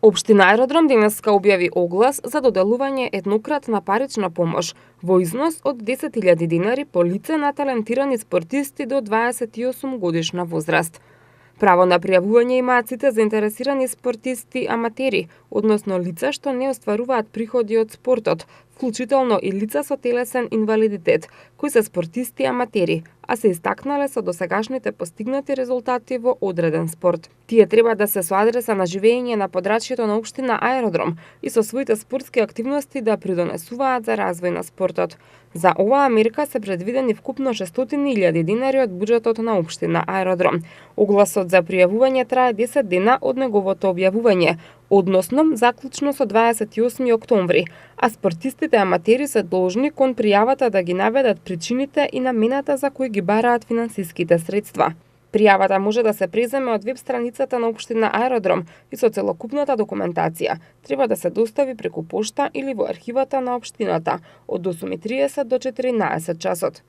Општина Аеродром денеска објави оглас за доделување еднократна парична помош во износ од 10.000 динари по лице на талентирани спортисти до 28 годишна возраст. Право на пријавување имаат сите заинтересирани спортисти аматери, односно лица што не остваруваат приходи од спортот, вклучително и лица со телесен инвалидитет, кои се спортисти аматери, а се истакнале со досегашните постигнати резултати во одреден спорт. Тие треба да се со адреса на живење на подрачјето на општина Аеродром и со своите спортски активности да придонесуваат за развој на спортот. За оваа мерка се предвидени вкупно 600.000 динари од буџетот на општина Аеродром. Огласот за пријавување трае 10 дена од неговото објавување, односно заклучно со 28 октомври, а спортистите аматери се должни кон пријавата да ги наведат причините и намената за кои ги бараат финансиските средства. Пријавата може да се преземе од веб страницата на општина Аеродром и со целокупната документација треба да се достави преку пошта или во архивата на општината од 8:30 до 14 часот.